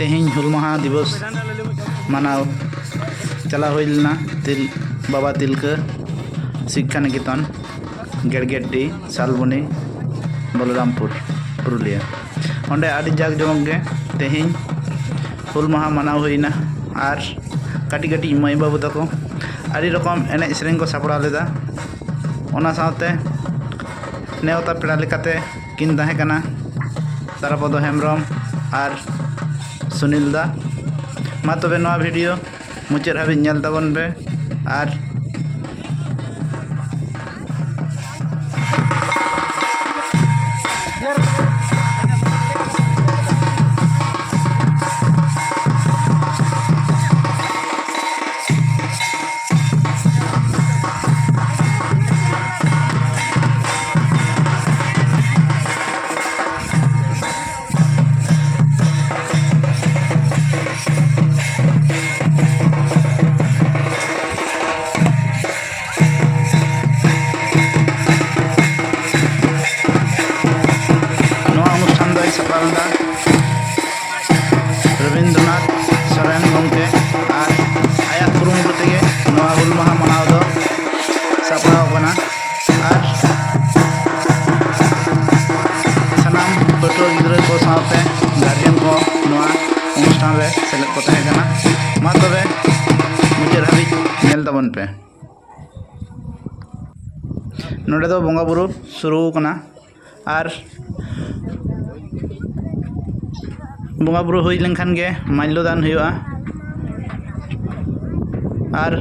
तेहिं हुल महा दिवस मनाव चला हुई लेना बाबा तिलका शिक्षा निकेतन गेड़गेटी सालबनी बलरामपुर पुरुलिया ओंडे आदि जाक जमक गे तेहिं हुल महा मनाव हुईना और काटी काटी माई बाबू तको आदि रकम एने सेरें को सापड़ा लेदा ओना साथे नेवता पेड़ा लेकाते किन ताहें कना तारापद हेम्ब्रम और सुनील दा मा तबे नवा वीडियो मुचाद हाबि नेल ताबन बे और रविंद्रनाथ सोरेन गंके और आया कुरुमुटु तेगे नवा हुल माहा मनाव दो सापड़ाव कना और सानाम पटुआ गिद्रा को साथे गार्जियन को नवा अनुष्ठान रे सेलेद को ताहें कना मा तबे मुचाद हाबि नेल ताबन पे नोडे दो बंगा बुरु शुरू कना और बंगा बुरु हुई लेनखान गे माल्यदान हुआ और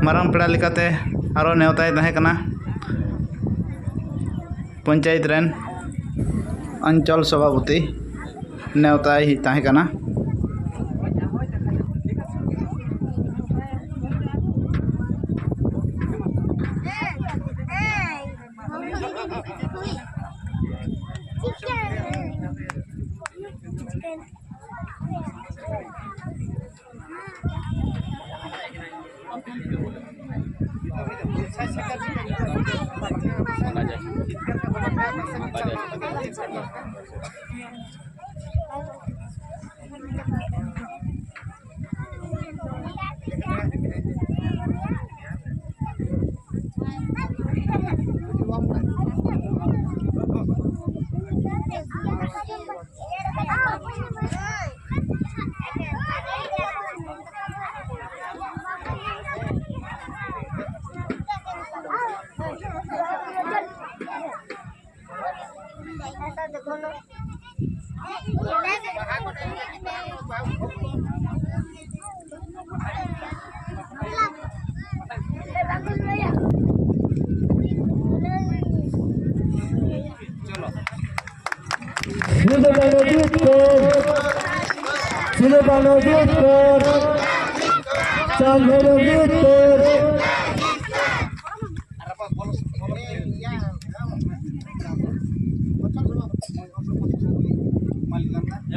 मारांग पेड़ा लेकाते आरो नेवताय ताहें कना पंचायत रेन अंचल सभापति नेवताय ताहें कना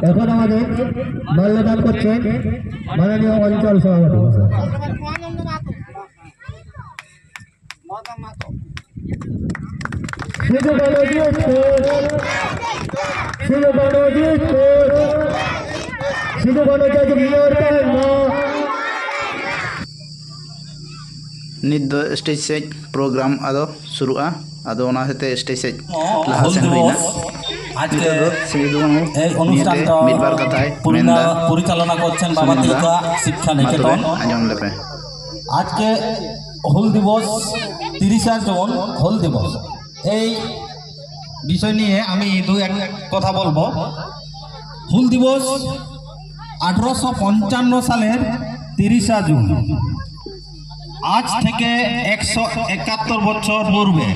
এখন আমাদের মাল্যদান করছেন মাননীয় অঞ্চল সভাপতি नित दो स्टेज से प्रोग्राम आदो शुरुआ आदो ओना हेते स्टेज से लहा सेन हुईना আজকে এই অনুষ্ঠানটা মিটবার কথায় মেন্দা পরিচালনা করছেন বাবা তিলকা শিক্ষা নিকেতন আজম লেপে আজকে হুল দিবস 30 জুন হুল দিবস এই বিষয় নিয়ে আমি দু এক কথা বলবো। হুল দিবস 1855 সালের 30 জুন আজ থেকে 171 বছর পূর্বে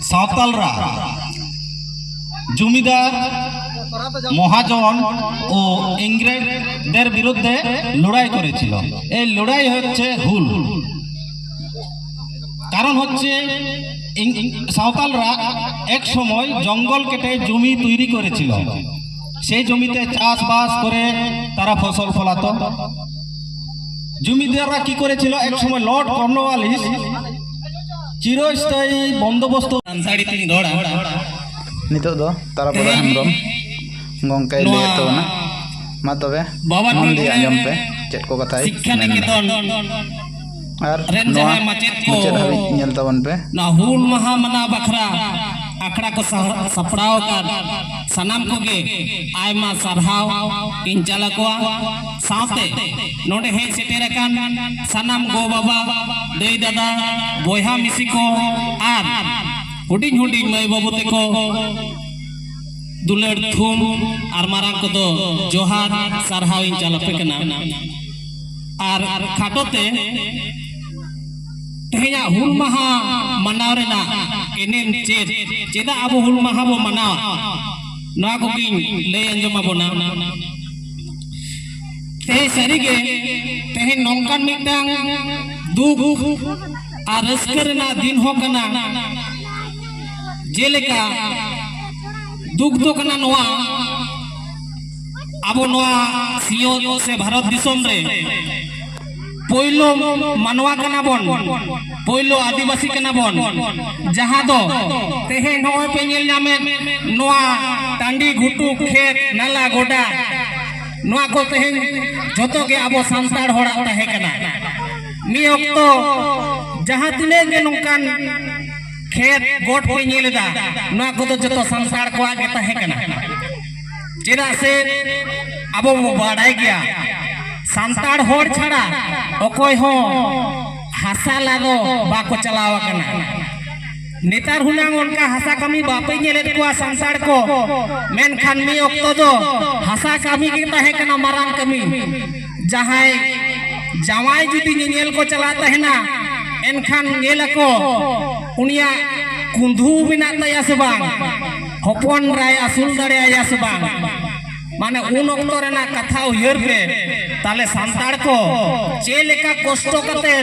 সাঁওতালরা জমিদার মহাজন ও ইংরেজদের বিরুদ্ধে লড়াই করেছিল। এই লড়াই হচ্ছে হুল। কারণ হচ্ছে সাঁওতালরা এক সময় জঙ্গল কেটে জমি তৈরি করেছিল, সেই জমিতে চাষবাস করে তারা ফসল ফলাতো। জমিদাররা কি করেছিল, এক সময় লর্ড কর্নওয়ালিস চিরস্থায়ী বন্দোবস্ত তিনি ধরা नितो दो तारापद हेम्ब्रम गंकाय लय तबना मा तबे बाबा मन तिलका दी आंजम पे चेक को कथाई शिक्षा निकेतन और रेन नोआ जहां माचेत को मुचाद हाबी नेल तबन पे ना हुल महा मना बखरा आखड़ा को सपड़ाव कर सनाम को गे आयमा सरहाव इन चालकवा साथे नोडे हे सेटेरकान सनाम गो बाबा देई दादा बोहा मिसी को आर हुडिंग हुडिंग मई बाबू तेको दुलड़ थुम आर मारांग को दो जोहार सरहाव इन चालपे कना आर खाटोते तेहया हुल महा मनाव रेना एनेम चेदा अब हुल महा बो मनाव नवा को गिन ले अंजम बोना ते सरीगे तेहे नोंकान मिटांग दुख आर रस्कर रेना दिन हो कना जेलेका दुख दो कना नवा अब नवा सीओ से भारत दिसोम रे पोइलो मानवा कना बन पोइलो आदिवासी कना बन जहां दो तेहे नोय पे नेल नामे नोआ टांडी घुटू खेत नाला गोडा नोआ को तेहे जतो के आबो संसार होड़ा ताहे कना मी ओक्तो जहां तिने के नोंकान खेत गोट पे नेलदा नोआ को तो जतो संसार को आगे ताहे कना चेदा से आबो बाड़ाई गया संताड़ होड़ छड़ा ओकोय हो हासा लागो बाको चलाव कना नेतार हुनांग उनका हासा कमी बापे नेले को संसार को मेन खान मी ओक्तो दो हासा कमी के ताहे कना मारांग कमी जहाय जावाई जुदी नेल को चलाता है ना एनखान नेल को उनिया कुंधु बिना तया से बांग हपन राय असुल दड़े आया से बांग माने उन ओक्तो रेना कथा उयर पे ताले संताड़ को चेलेका कष्टो कते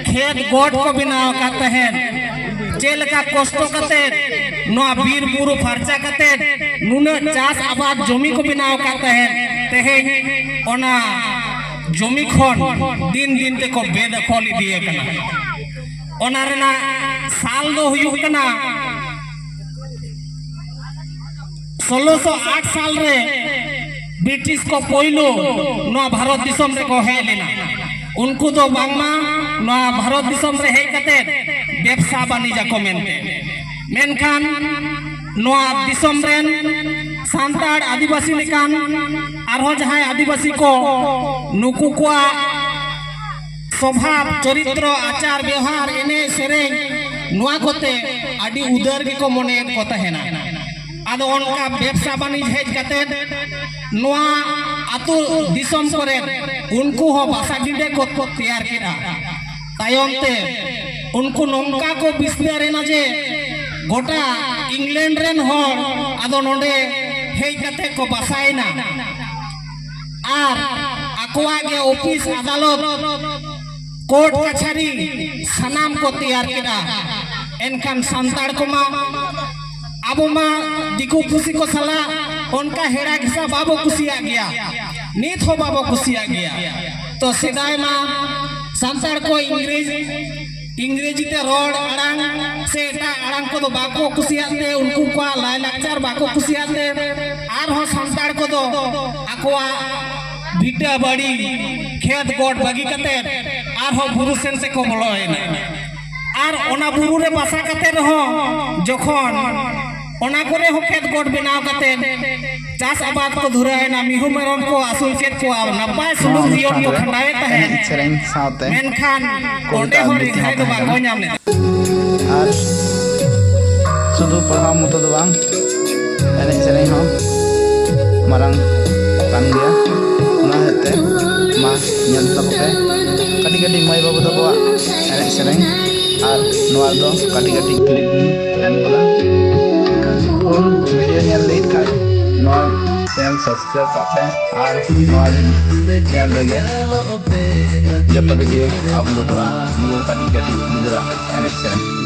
खेत गोट को बनाव करते हैं चेलेका कष्टो कते नोआ बीर बुरु फरचा कते नुने चास आबाद जमी को बनाव करते हैं तेहे ओना जमी खन दिन दिन ते को बेदखल दिए कना ओना रेना साल दो हुयु कना 1608 साल रे ब्रिटिश को पोइलो नोआ भारत दिसम रे को हे लेना उनको तो बांगमा नोआ भारत दिसम रे हे कते व्यवसाय वाणिज्य को मेनखान नोआ दिसम रेन सांताड़ आदिवासी लेकान आरो जहां आदिवासी को नुकु कोआ स्वभाव चरित्र आचार व्यवहार एने सेरे नोआ कोते आदि उदर के को मने को तहेना आदो उनका व्यवसाय वाणिज्य हेज कते नोआ आतु दिसम करे उनको हो भाषा डिडे को तैयार किया तायमते उनको नोंका को बिस्तार ना जे गोटा इंग्लैंड रेन हो आदो नोंडे हेज कते को भाषायना आर आकोआ के ऑफिस अदालत कोर्ट कचहरी सनाम को तैयार किया एनखान संताड़ को मा अब मा दिकु खुशी को सला उनका हेड़ा घिसा बाबो कुसिया गया नीत हो बाबो कुसिया गया तो सिदाय मा संसार को इंग्रेजी ते रोड अड़ांग से एटा अड़ांग को तो बाको कुसियाते उनको को लाय लाचार बाको कुसियाते आर हो संसार को तो आकोआ भिटा बड़ी खेत गोट बागी कते आर हो बुरु सेन से को बोलो है आर ओना बुरु रे बासा कते रहो जखन ओना करे हो खेत गोट बनाव कते चास आबाद को धुरा है ना मिहु मेरन को आसुल चेत को नपाय सुलुक जीवन को खंडावे तहे सेरेन साथे मेनखान कोटे हो रिहाय दो बाको नाम ले और सुदु पढ़ाव मतो दो बांग एने सेरेन हो मारांग कान गया ना हेते मा ñan tapoke kati kati mai babu do ko ene serein ar noar do kati kati clip en bola और video ñan late kai noar channel subscribe kape ar noar channel lage jab video upload hua वो kati kati jura ene serein